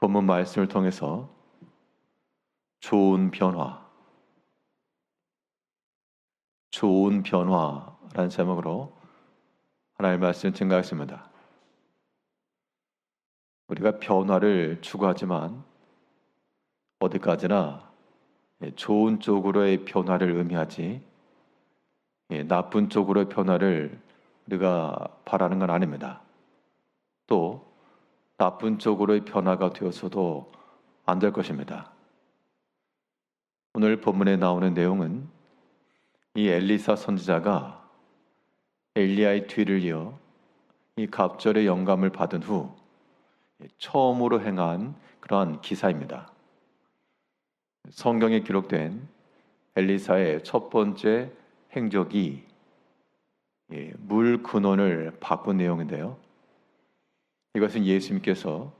본문 말씀을 통해서 좋은 변화라는 제목으로 하나님의 말씀을 증거하겠습니다. 우리가 변화를 추구하지만 어디까지나 좋은 쪽으로의 변화를 의미하지 나쁜 쪽으로의 변화를 우리가 바라는 건 아닙니다. 또 나쁜 쪽으로의 변화가 되어서도 안 될 것입니다. 오늘 본문에 나오는 내용은 이 엘리사 선지자가 엘리야의 뒤를 이어 이 갑절의 영감을 받은 후 처음으로 행한 그러한 기사입니다. 성경에 기록된 엘리사의 첫 번째 행적이 물 근원을 바꾼 내용인데요. 이것은 예수님께서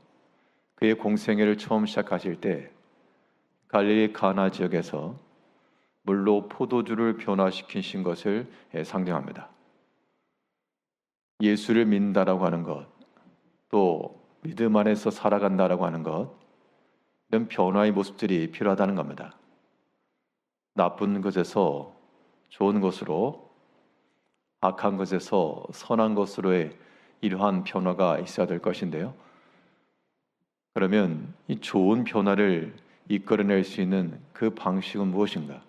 그의 공생애를 처음 시작하실 때 갈릴리 가나 지역에서 물로 포도주를 변화시키신 것을 상징합니다. 예수를 믿는다라고 하는 것, 또 믿음 안에서 살아간다라고 하는 것, 이런 변화의 모습들이 필요하다는 겁니다. 나쁜 것에서 좋은 것으로, 악한 것에서 선한 것으로의 이러한 변화가 있어야 될 것인데요. 그러면 이 좋은 변화를 이끌어낼 수 있는 그 방식은 무엇인가?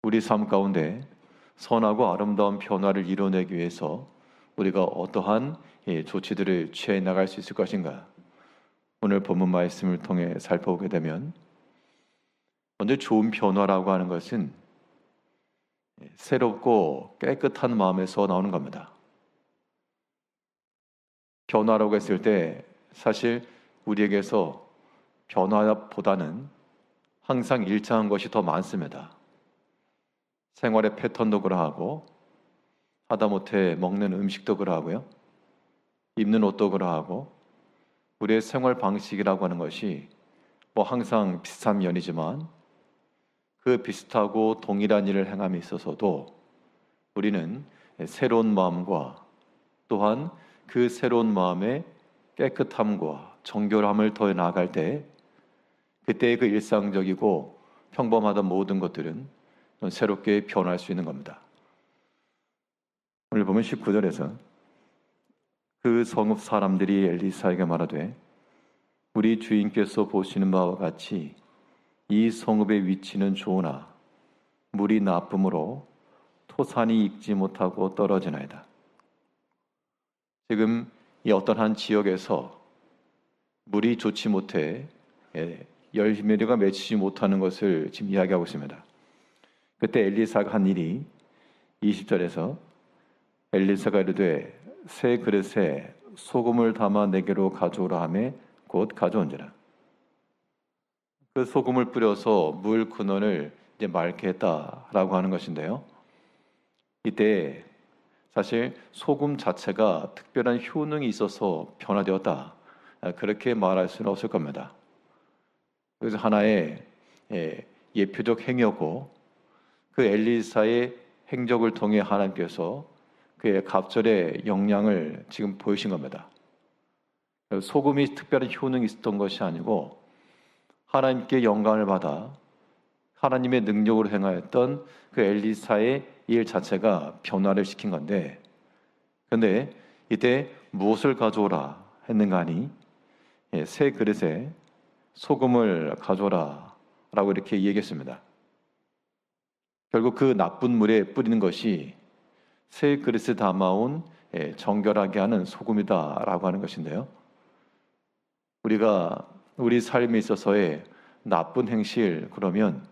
우리 삶 가운데 선하고 아름다운 변화를 이뤄내기 위해서 우리가 어떠한 조치들을 취해 나갈 수 있을 것인가? 오늘 본문 말씀을 통해 살펴보게 되면 먼저 좋은 변화라고 하는 것은 새롭고 깨끗한 마음에서 나오는 겁니다. 변화라고 했을 때 사실 우리에게서 변화보다는 항상 일정한 것이 더 많습니다. 생활의 패턴도 그러하고 하다못해 먹는 음식도 그러하고요. 입는 옷도 그러하고 우리의 생활 방식이라고 하는 것이 항상 비슷한 면이지만 그 비슷하고 동일한 일을 행함에 있어서도 우리는 새로운 마음과 또한 그 새로운 마음의 깨끗함과 정결함을 더해 나아갈 때 그때의 그 일상적이고 평범하던 모든 것들은 새롭게 변할 수 있는 겁니다. 오늘 보면 19절에서 그 성읍 사람들이 엘리사에게 말하되 우리 주인께서 보시는 바와 같이 이 성읍의 위치는 좋으나 물이 나쁨으로 토산이 익지 못하고 떨어지나이다. 지금 이 어떤 한 지역에서 물이 좋지 못해 열매가 맺히지 못하는 것을 지금 이야기하고 있습니다. 그때 엘리사가 한 일이 20절에서 엘리사가 이르되 새 그릇에 소금을 담아 내게로 가져오라 하매 곧 가져온지라. 그 소금을 뿌려서 물 근원을 이제 맑게 했다라고 하는 것인데요. 이때 사실 소금 자체가 특별한 효능이 있어서 변화되었다, 그렇게 말할 수는 없을 겁니다. 그래서 하나의 예표적 행위였고 그 엘리사의 행적을 통해 하나님께서 그의 갑절의 영향을 지금 보이신 겁니다. 소금이 특별한 효능이 있었던 것이 아니고 하나님께 영광을 받아 하나님의 능력으로 행하였던 그 엘리사의 일 자체가 변화를 시킨 건데, 그런데 이때 무엇을 가져오라 했는가 하니 새 그릇에 소금을 가져오라 라고 이렇게 얘기했습니다. 결국 그 나쁜 물에 뿌리는 것이 새 그릇에 담아온 정결하게 하는 소금이다라고 하는 것인데요. 우리가 우리 삶에 있어서의 나쁜 행실, 그러면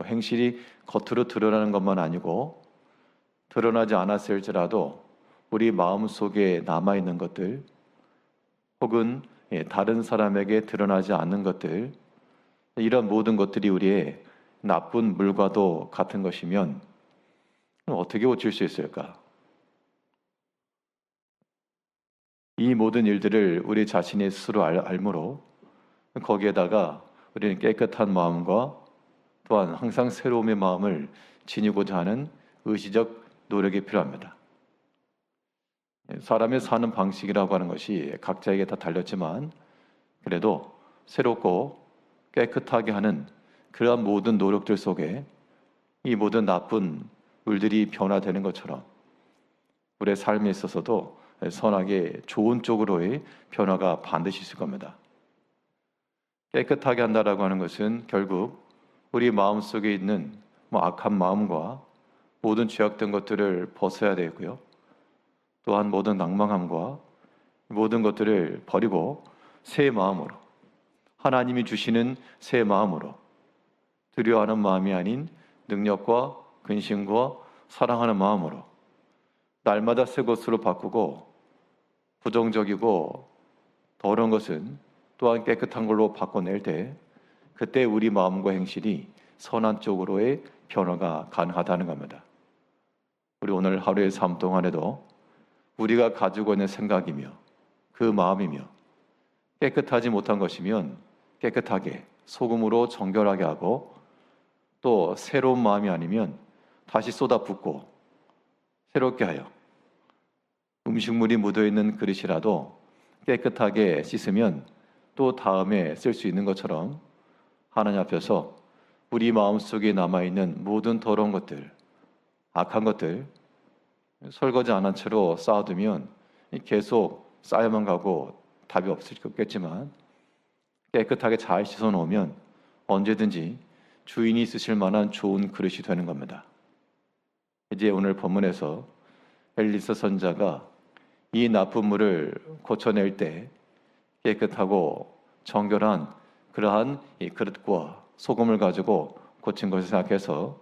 행실이 겉으로 드러나는 것만 아니고 드러나지 않았을지라도 우리 마음속에 남아있는 것들, 혹은 다른 사람에게 드러나지 않는 것들, 이런 모든 것들이 우리의 나쁜 물과도 같은 것이면 어떻게 고칠 수 있을까? 이 모든 일들을 우리 자신이 스스로 알므로 거기에다가 우리는 깨끗한 마음과 또한 항상 새로움의 마음을 지니고자 하는 의지적 노력이 필요합니다. 사람의 사는 방식이라고 하는 것이 각자에게 다 달렸지만 그래도 새롭고 깨끗하게 하는 그러한 모든 노력들 속에 이 모든 나쁜 물들이 변화되는 것처럼 우리의 삶에 있어서도 선하게 좋은 쪽으로의 변화가 반드시 있을 겁니다. 깨끗하게 한다라고 하는 것은 결국 우리 마음속에 있는 악한 마음과 모든 죄악된 것들을 벗어야 되고요. 또한 모든 낭망함과 모든 것들을 버리고 새 마음으로 하나님이 주시는 새 마음으로 두려워하는 마음이 아닌 능력과 근심과 사랑하는 마음으로 날마다 새 것으로 바꾸고 부정적이고 더러운 것은 또한 깨끗한 걸로 바꿔낼 때 그때 우리 마음과 행실이 선한 쪽으로의 변화가 가능하다는 겁니다. 우리 오늘 하루의 삶 동안에도 우리가 가지고 있는 생각이며 그 마음이며 깨끗하지 못한 것이면 깨끗하게 소금으로 정결하게 하고 또 새로운 마음이 아니면 다시 쏟아붓고 새롭게 하여 음식물이 묻어있는 그릇이라도 깨끗하게 씻으면 또 다음에 쓸 수 있는 것처럼 하나님 앞에서 우리 마음속에 남아있는 모든 더러운 것들, 악한 것들 설거지 안 한 채로 쌓아두면 계속 쌓여만 가고 답이 없을 거겠지만 깨끗하게 잘 씻어 놓으면 언제든지 주인이 쓰실 만한 좋은 그릇이 되는 겁니다. 이제 오늘 본문에서 엘리사 선자가 이 나쁜 물을 고쳐낼 때 깨끗하고 정결한 그러한 이 그릇과 소금을 가지고 고친 것을 생각해서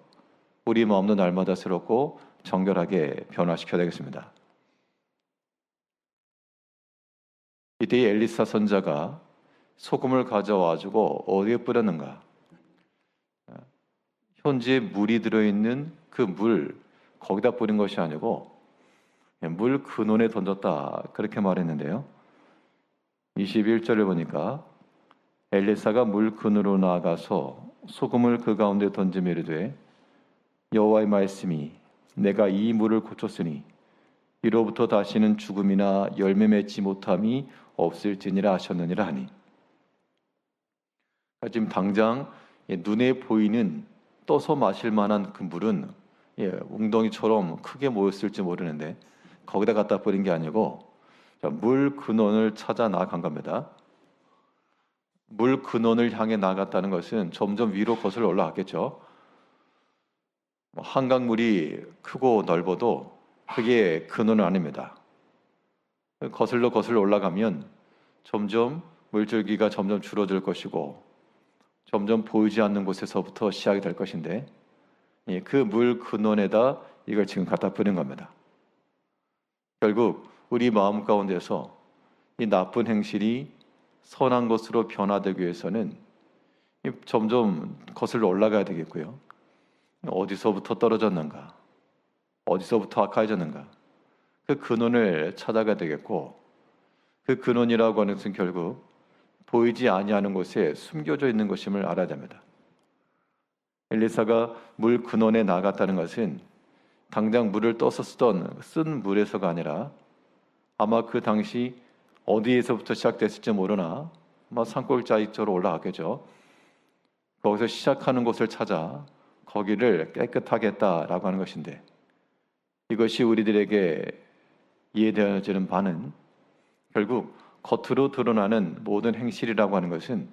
우리 마음도 날마다 새롭고 정결하게 변화시켜야 되겠습니다. 이때 엘리사 선자가 소금을 가져와가지고 어디에 뿌렸는가? 현재 물이 들어있는 그 물 거기다 뿌린 것이 아니고 물 근원에 던졌다 그렇게 말했는데요. 21절을 보니까 엘리사가 물 근으로 나아가서 소금을 그 가운데 던지며 이르되 여호와의 말씀이 내가 이 물을 고쳤으니 이로부터 다시는 죽음이나 열매 맺지 못함이 없을지니라 하셨느니라 하니 지금 당장 눈에 보이는 떠서 마실 만한 그 물은 웅덩이처럼 크게 모였을지 모르는데 거기다 갖다 뿌린 게 아니고 물 근원을 찾아 나아간 겁니다. 물 근원을 향해 나아갔다는 것은 점점 위로 거슬러 올라갔겠죠. 한강물이 크고 넓어도 그게 근원은 아닙니다. 거슬러 올라가면 점점 물줄기가 점점 줄어들 것이고 점점 보이지 않는 곳에서부터 시작이 될 것인데 그 물 근원에다 이걸 지금 갖다 뿌린 겁니다. 결국 우리 마음 가운데서 이 나쁜 행실이 선한 것으로 변화되기 위해서는 점점 거슬러 올라가야 되겠고요. 어디서부터 떨어졌는가? 어디서부터 악해졌는가? 그 근원을 찾아가야 되겠고 그 근원이라고 하는 것은 결국 보이지 아니하는 곳에 숨겨져 있는 것임을 알아야 됩니다. 엘리사가 물 근원에 나갔다는 것은 당장 물을 떠서 쓴 물에서가 아니라 아마 그 당시 어디에서부터 시작됐을지 모르나 아마 산골짜기처럼 올라갔겠죠. 거기서 시작하는 곳을 찾아 거기를 깨끗하게 했다라고 하는 것인데 이것이 우리들에게 이해되어지는 바는 결국 겉으로 드러나는 모든 행실이라고 하는 것은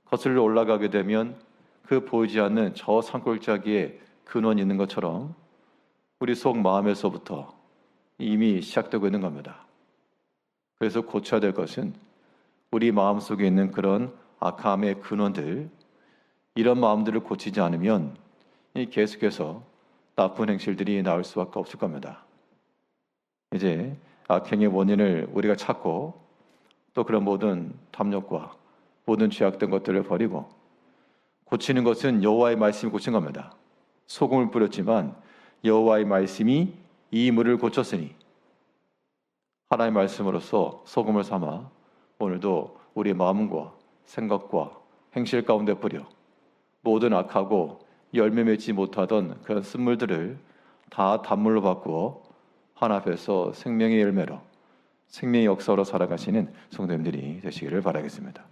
거슬러 올라가게 되면 그 보이지 않는 저 산골짜기에 근원이 있는 것처럼 우리 속 마음에서부터 이미 시작되고 있는 겁니다. 그래서 고쳐야 될 것은 우리 마음속에 있는 그런 악함의 근원들, 이런 마음들을 고치지 않으면 계속해서 나쁜 행실들이 나올 수밖에 없을 겁니다. 이제 악행의 원인을 우리가 찾고 또 그런 모든 탐욕과 모든 죄악된 것들을 버리고 고치는 것은 여호와의 말씀이 고친 겁니다. 소금을 뿌렸지만 여호와의 말씀이 이 물을 고쳤으니 하나님의 말씀으로서 소금을 삼아 오늘도 우리의 마음과 생각과 행실 가운데 뿌려 모든 악하고 열매 맺지 못하던 그런 쓴물들을 다 단물로 바꾸어 앞에서 생명의 열매로 생명의 역사로 살아가시는 성도님들이 되시기를 바라겠습니다.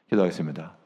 기도하겠습니다.